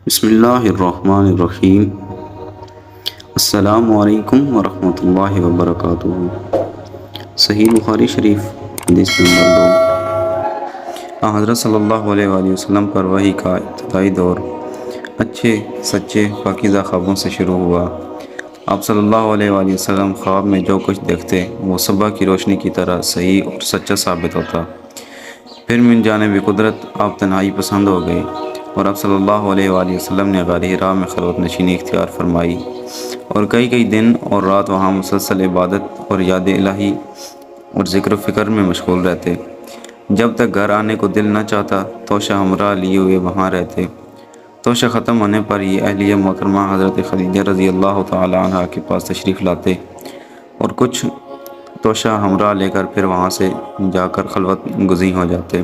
بسم اللہ الرحمن الرحیم۔ السلام علیکم ورحمۃ اللہ وبرکاتہ۔ صحیح بخاری شریف حدیث نمبر 2۔ حضرت صلی اللہ علیہ وآلہ وسلم پر وحی کا ابتدائی دور اچھے سچے پاکیزہ خوابوں سے شروع ہوا۔ آپ صلی اللہ علیہ وآلہ وسلم خواب میں جو کچھ دیکھتے وہ صبح کی روشنی کی طرح صحیح اور سچا ثابت ہوتا۔ پھر من جانب قدرت آپ تنہائی پسند ہو گئے اور آپ صلی اللہ علیہ وآلہ وسلم نے غار حرا میں خلوت نشینی اختیار فرمائی اور کئی دن اور رات وہاں مسلسل عبادت اور یاد الہی اور ذکر و فکر میں مشغول رہتے۔ جب تک گھر آنے کو دل نہ چاہتا توشہ ہمراہ لیے ہوئے وہاں رہتے۔ توشہ ختم ہونے پر ہی اہلیہ محترمہ حضرت خدیجہ رضی اللہ تعالی عنہ کے پاس تشریف لاتے اور کچھ توشہ ہمراہ لے کر پھر وہاں سے جا کر خلوت گزین ہو جاتے۔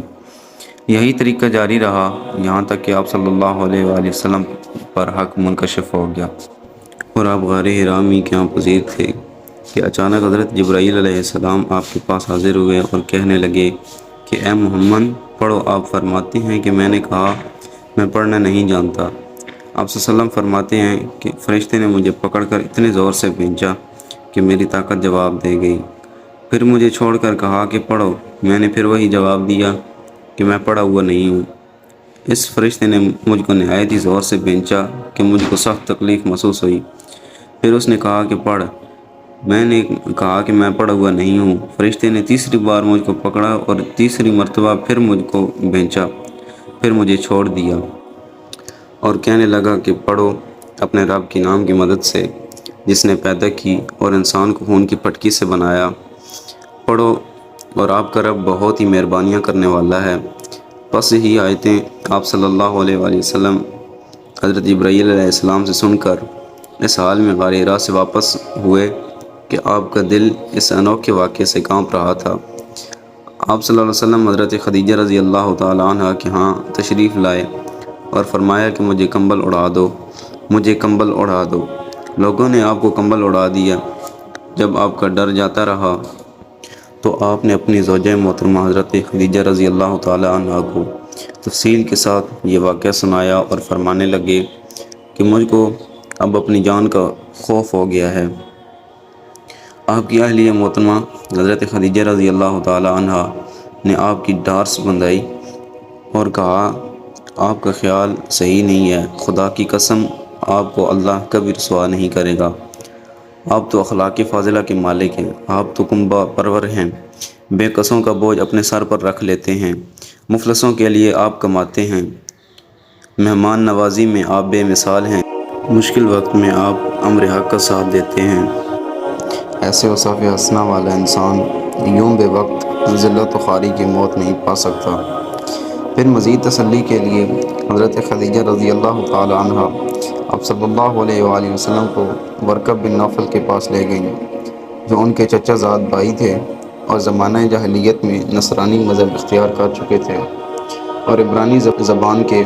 یہی طریقہ جاری رہا یہاں تک کہ آپ صلی اللہ علیہ وآلہ وسلم پر حق منکشف ہو گیا اور آپ غار حرا میں قیام پذیر تھے کہ اچانک حضرت جبرائیل علیہ السلام آپ کے پاس حاضر ہوئے اور کہنے لگے کہ اے محمد پڑھو۔ آپ فرماتے ہیں کہ میں نے کہا میں پڑھنا نہیں جانتا۔ آپ صلی اللہ علیہ وسلم فرماتے ہیں کہ فرشتے نے مجھے پکڑ کر اتنے زور سے بھینچا کہ میری طاقت جواب دے گئی۔ پھر مجھے چھوڑ کر کہا کہ پڑھو۔ میں نے پھر وہی جواب دیا کہ میں پڑھا ہوا نہیں ہوں۔ اس فرشتے نے مجھ کو نہایت ہی زور سے بھینچا کہ مجھ کو سخت تکلیف محسوس ہوئی۔ پھر اس نے کہا کہ پڑھ۔ میں نے کہا کہ میں پڑھا ہوا نہیں ہوں۔ فرشتے نے تیسری بار مجھ کو پکڑا اور تیسری مرتبہ پھر مجھ کو بھینچا، پھر مجھے چھوڑ دیا اور کہنے لگا کہ پڑھو اپنے رب کے نام کی مدد سے جس نے پیدا کی اور انسان کو خون کی پٹکی سے بنایا۔ پڑھو اور آپ کا رب بہت ہی مہربانیاں کرنے والا ہے۔ پس ہی آیتیں آپ صلی اللہ علیہ وآلہ وسلم حضرت جبرائیل علیہ السلام سے سن کر اس حال میں غار حرا سے واپس ہوئے کہ آپ کا دل اس انوکھے واقعے سے کانپ رہا تھا۔ آپ صلی اللہ علیہ وسلم حضرت خدیجہ رضی اللہ تعالی عنہ کے ہاں تشریف لائے اور فرمایا کہ مجھے کمبل اڑا دو، مجھے کمبل اڑا دو۔ لوگوں نے آپ کو کمبل اڑا دیا۔ جب آپ کا ڈر جاتا رہا تو آپ نے اپنی زوجہ محترمہ حضرت خدیجہ رضی اللہ تعالی عنہ کو تفصیل کے ساتھ یہ واقعہ سنایا اور فرمانے لگے کہ مجھ کو اب اپنی جان کا خوف ہو گیا ہے۔ آپ کی اہلیہ محترمہ حضرت خدیجہ رضی اللہ تعالی عنہ نے آپ کی ڈارس بندھائی اور کہا آپ کا خیال صحیح نہیں ہے، خدا کی قسم آپ کو اللہ کبھی رسوا نہیں کرے گا۔ آپ تو اخلاق فاضلہ کے مالک ہیں، آپ تو کنبہ پرور ہیں، بے کسوں کا بوجھ اپنے سر پر رکھ لیتے ہیں، مفلسوں کے لیے آپ کماتے ہیں، مہمان نوازی میں آپ بے مثال ہیں، مشکل وقت میں آپ امر حق کا ساتھ دیتے ہیں۔ ایسے اوصاف حسنہ والا انسان یوں بے وقت ذلت و خواری کی موت نہیں پا سکتا۔ پھر مزید تسلی کے لیے حضرت خدیجہ رضی اللہ تعالی عنہ آپ صلی اللہ علیہ وآلہ وسلم کو ورقہ بن نوفل کے پاس لے گئیں جو ان کے چچا زاد بھائی تھے اور زمانہ جاہلیت میں نصرانی مذہب اختیار کر چکے تھے اور عبرانی زبان کے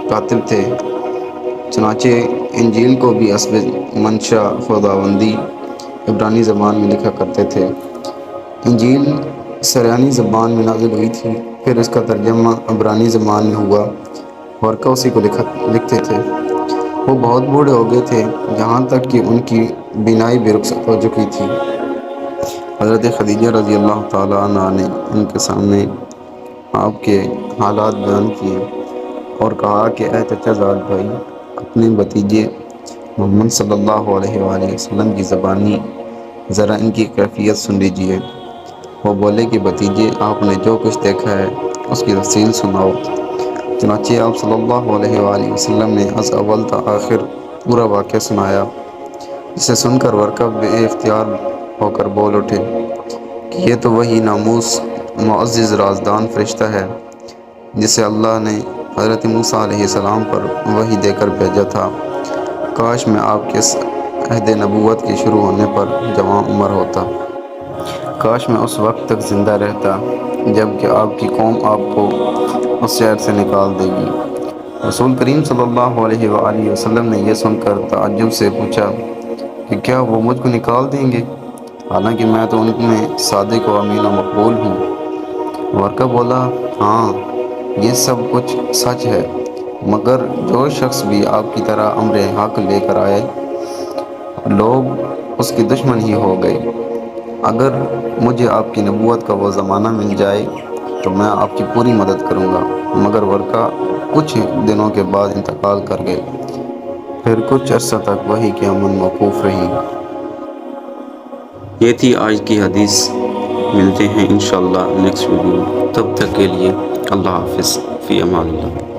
قاتل تھے۔ چنانچہ انجیل کو بھی حسب منشا خداوندی عبرانی زبان میں لکھا کرتے تھے۔ انجیل سریانی زبان میں نازل ہوئی تھی، پھر اس کا ترجمہ عبرانی زبان میں ہوا۔ ورقہ اسی کو لکھتے تھے۔ وہ بہت بوڑھے ہو گئے تھے یہاں تک کہ ان کی بینائی بے رخصت ہو چکی تھی۔ حضرت خدیجہ رضی اللہ تعالی عنہ نے ان کے سامنے آپ کے حالات بیان کیے اور کہا کہ اے چچا زاد بھائی، اپنے بھتیجے محمد صلی اللہ علیہ وآلہ وسلم کی زبانی ذرا ان کی کیفیت سن لیجئے۔ وہ بولے کہ بھتیجے آپ نے جو کچھ دیکھا ہے اس کی تفصیل سناؤ۔ چنانچہ آپ صلی اللہ علیہ وآلہ وسلم نے از اول تا آخر پورا واقعہ سنایا، جسے سن کر ورقہ بے اختیار ہو کر بول اٹھے کہ یہ تو وہی ناموس معزز رازدان فرشتہ ہے جسے اللہ نے حضرت موسیٰ علیہ السلام پر وحی دے کر بھیجا تھا۔ کاش میں آپ کے عہد نبوت کے شروع ہونے پر جوان عمر ہوتا۔ کاش میں اس وقت تک زندہ رہتا جب کہ آپ کی قوم آپ کو اس شہر سے نکال دے گی۔ رسول کریم صلی اللہ علیہ وآلہ وسلم نے یہ سن کر تعجب سے پوچھا کہ کیا وہ مجھ کو نکال دیں گے، حالانکہ میں تو ان میں صادق و امین و مقبول ہوں۔ ورقہ بولا ہاں یہ سب کچھ سچ ہے، مگر جو شخص بھی آپ کی طرح امر حق لے کر آئے لوگ اس کی دشمن ہی ہو گئے۔ اگر مجھے آپ کی نبوت کا وہ زمانہ مل جائے تو میں آپ کی پوری مدد کروں گا، مگر ورقہ کچھ دنوں کے بعد انتقال کر گئے۔ پھر کچھ عرصہ تک وحی کی امن موقوف رہی۔ یہ تھی آج کی حدیث۔ ملتے ہیں انشاءاللہ نیکسٹ ویڈیو، تب تک کے لیے اللہ حافظ، فی امان اللہ۔